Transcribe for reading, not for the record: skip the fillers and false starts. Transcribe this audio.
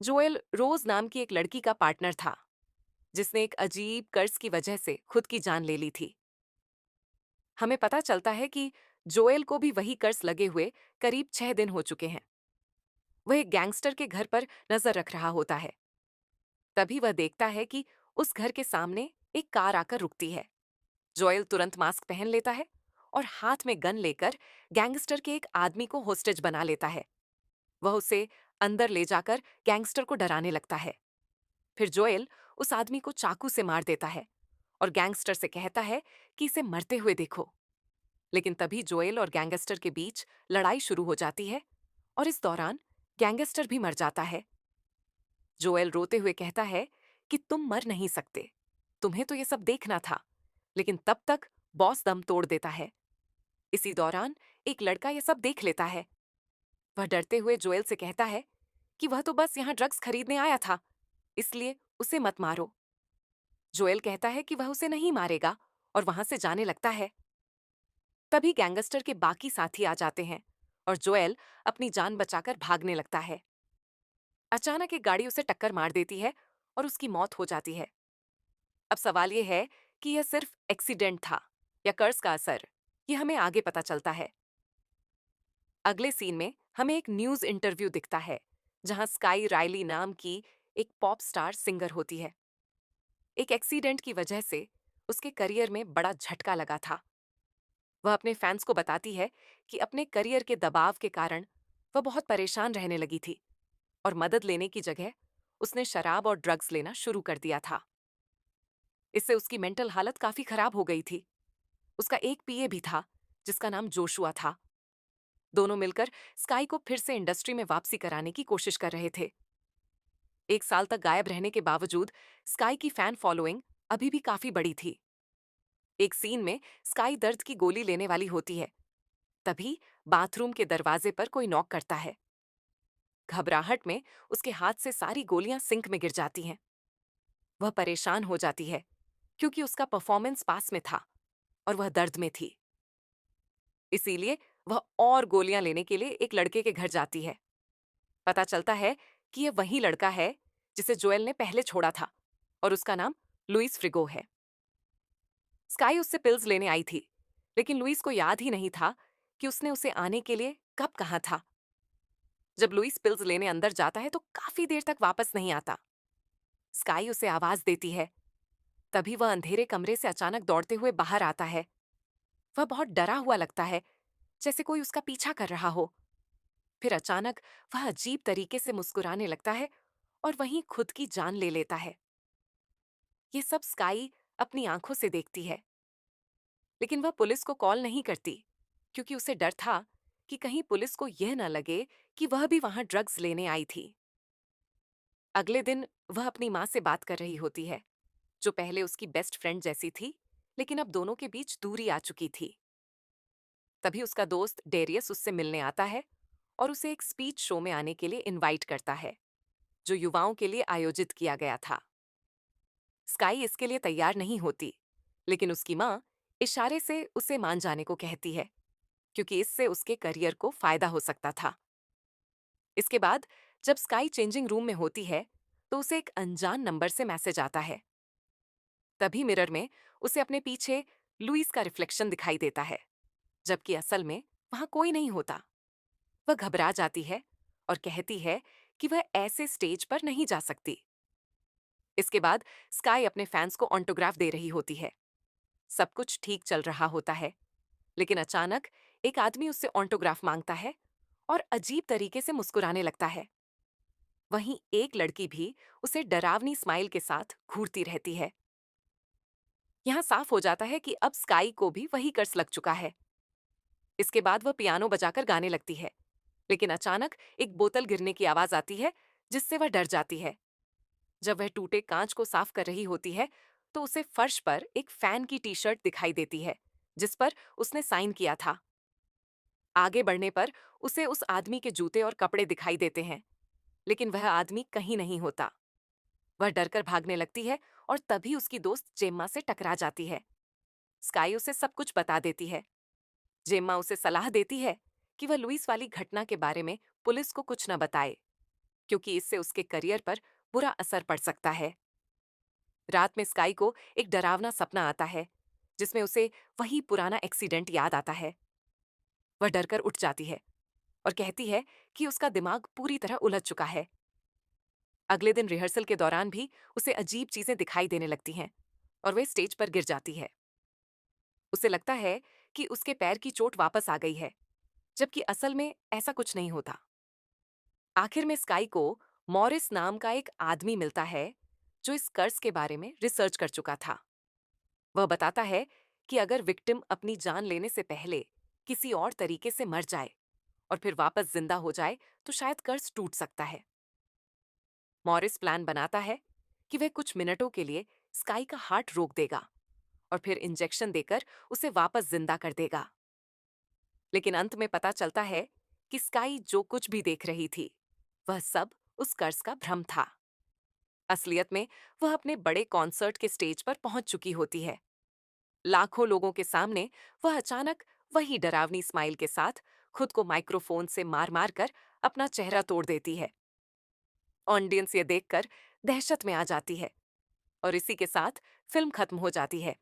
Joel रोज नाम की एक लड़की का पार्टनर था जिसने एक अजीब कर्ज की वजह से खुद की जान ले ली थी। हमें पता चलता है कि जोएल को भी वही कर्ज लगे हुए करीब 6 दिन हो चुके हैं। वह एक गैंगस्टर के घर पर नजर रख रहा होता है। तभी वह देखता है कि उस घर के सामने एक कार आकर रुकती है। जोएल तुरंत मास्क पहन लेता है और हाथ में गन लेकर गैंगस्टर के एक आदमी को होस्टेज बना लेता है। वह उसे अंदर ले जाकर गैंगस्टर को डराने लगता है। फिर जोएल उस आदमी को चाकू से मार देता है और गैंगस्टर से कहता है कि इसे मरते हुए देखो। लेकिन तभी जोएल और गैंगस्टर के बीच लड़ाई शुरू हो जाती है और इस दौरान गैंगस्टर भी मर जाता है। जोएल रोते हुए कहता है कि तुम मर नहीं सकते, तुम्हें तो ये सब देखना था। लेकिन तब तक बॉस दम तोड़ देता है। इसी दौरान एक लड़का ये सब देख लेता है। वह डरते हुए जोएल से कहता है कि वह तो बस यहाँ ड्रग्स खरीदने आया था, इसलिए उसे मत मारो। जोएल कहता है कि वह उसे नहीं मारेगा और वहां से जाने लगता है। तभी गैंगस्टर के बाकी साथी आ जाते हैं और जोएल अपनी जान बचाकर भागने लगता है। अचानक एक गाड़ी उसे टक्कर मार देती है और उसकी मौत हो जाती है। अब सवाल यह है कि यह सिर्फ एक्सीडेंट था या कर्ज का असर, ये हमें आगे पता चलता है। अगले सीन में हमें एक न्यूज इंटरव्यू दिखता है जहां स्काई रायली नाम की एक पॉप स्टार सिंगर होती है। एक एक्सीडेंट की वजह से उसके करियर में बड़ा झटका लगा था। वह अपने फैंस को बताती है कि अपने करियर के दबाव के कारण वह बहुत परेशान रहने लगी थी और मदद लेने की जगह उसने शराब और ड्रग्स लेना शुरू कर दिया था। इससे उसकी मेंटल हालत काफी खराब हो गई थी। उसका एक पीए भी था जिसका नाम जोशुआ था। दोनों मिलकर स्काई को फिर से इंडस्ट्री में वापसी कराने की कोशिश कर रहे थे। 1 साल तक गायब रहने के बावजूद स्काई की फैन फॉलोइंग अभी भी काफी बड़ी थी। एक सीन में स्काई दर्द की गोली लेने वाली होती है। तभी बाथरूम के दरवाजे पर कोई नॉक करता है। घबराहट में उसके हाथ से सारी गोलियां सिंक में गिर जाती हैं। वह परेशान हो जाती है क्योंकि उसका परफॉर्मेंस पास में था और वह दर्द में थी। इसीलिए वह और गोलियां लेने के लिए एक लड़के के घर जाती है। पता चलता है कि यह वही लड़का है जिसे जोएल ने पहले छोड़ा था और उसका नाम लुइस फ्रिगो है। स्काई उससे पिल्स लेने आई थी, लेकिन लुइस को याद ही नहीं था कि उसने उसे आने के लिए कब कहा था। जब लुइस पिल्स लेने अंदर जाता है तो काफी देर तक वापस नहीं आता। स्काई उसे आवाज देती है। तभी वह अंधेरे कमरे से अचानक दौड़ते हुए बाहर आता है। वह बहुत डरा हुआ लगता है, जैसे कोई उसका पीछा कर रहा हो। फिर अचानक वह अजीब तरीके से मुस्कुराने लगता है और वहीं खुद की जान ले लेता है। ये सब स्काई अपनी आंखों से देखती है, लेकिन वह पुलिस को कॉल नहीं करती क्योंकि उसे डर था कि कहीं पुलिस को यह न लगे कि वह भी वहां ड्रग्स लेने आई थी। अगले दिन वह अपनी माँ से बात कर रही होती है, जो पहले उसकी बेस्ट फ्रेंड जैसी थी, लेकिन अब दोनों के बीच दूरी आ चुकी थी। तभी उसका दोस्त डेरियस उससे मिलने आता है और उसे एक स्पीच शो में आने के लिए इनवाइट करता है, जो युवाओं के लिए आयोजित किया गया था। स्काई इसके लिए तैयार नहीं होती, लेकिन उसकी माँ इशारे से उसे मान जाने को कहती है, क्योंकि इससे उसके करियर को फायदा हो सकता था। इसके बाद जब स्काई चेंजिंग रूम में होती है, तो उसे एक अनजान नंबर से मैसेज आता है। तभी मिरर में उसे अपने पीछे लुइस का रिफ्लेक्शन दिखाई देता है, जबकि असल में वहां कोई नहीं होता। वह घबरा जाती है और कहती है कि वह ऐसे स्टेज पर नहीं जा सकती। इसके बाद स्काई अपने फैंस को ऑटोग्राफ दे रही होती है। सब कुछ ठीक चल रहा होता है, लेकिन अचानक एक आदमी उससे ऑटोग्राफ मांगता है और अजीब तरीके से मुस्कुराने लगता है। वहीं एक लड़की भी उसे डरावनी स्माइल के साथ घूरती रहती है। यहां साफ हो जाता है कि अब स्काई को भी वही कर्ज लग चुका है। इसके बाद वह पियानो बजाकर गाने लगती है, लेकिन अचानक एक बोतल गिरने की आवाज आती है, जिससे वह डर जाती है। जब वह टूटे कांच को साफ कर रही होती है, तो उसे फर्श पर एक फैन की टी शर्ट दिखाई देती है, जिस पर उसने साइन किया था। आगे बढ़ने पर उसे उस आदमी के जूते और कपड़े दिखाई देते हैं, लेकिन वह आदमी कहीं नहीं होता। वह डरकर भागने लगती है और तभी उसकी दोस्त जेम्मा से टकरा जाती है। स्काई उसे सब कुछ बता देती है। जेम्मा उसे सलाह देती है कि वह लुइस वाली घटना के बारे में पुलिस को कुछ न बताए। क्योंकि इससे उसके करियर पर बुरा असर पड़ सकता है। रात में स्काई को एक डरावना सपना आता है, जिसमें उसे वही पुराना एक्सीडेंट याद आता है। वह डरकर उठ जाती है और कहती है कि उसका दिमाग पूरी तरह उलझ चुका है। अगले दिन रिहर्सल के दौरान भी उसे अजीब चीजें दिखाई देने लगती हैं और वह स्टेज पर गिर जाती है। उसे लगता है कि उसके पैर की चोट वापस आ गई है, जबकि असल में ऐसा कुछ नहीं होता। आखिर में स्काई को मॉरिस नाम का एक आदमी मिलता है, जो इस कर्ज के बारे में रिसर्च कर चुका था। वह बताता है कि अगर विक्टिम अपनी जान लेने से पहले किसी और तरीके से मर जाए और फिर वापस जिंदा हो जाए तो शायद कर्ज टूट सकता है। मॉरिस प्लान बनाता है कि वह कुछ मिनटों के लिए स्काई का हार्ट रोक देगा और फिर इंजेक्शन देकर उसे वापस जिंदा कर देगा। लेकिन अंत में पता चलता है कि स्काई जो कुछ भी देख रही थी, वह सब उस कर्ज का भ्रम था। असलियत में वह अपने बड़े कॉन्सर्ट के स्टेज पर पहुंच चुकी होती है। लाखों लोगों के सामने वह अचानक वही डरावनी स्माइल के साथ खुद को माइक्रोफोन से मार मार कर अपना चेहरा तोड़ देती है। ऑडियंस ये देखकर दहशत में आ जाती है और इसी के साथ फिल्म खत्म हो जाती है।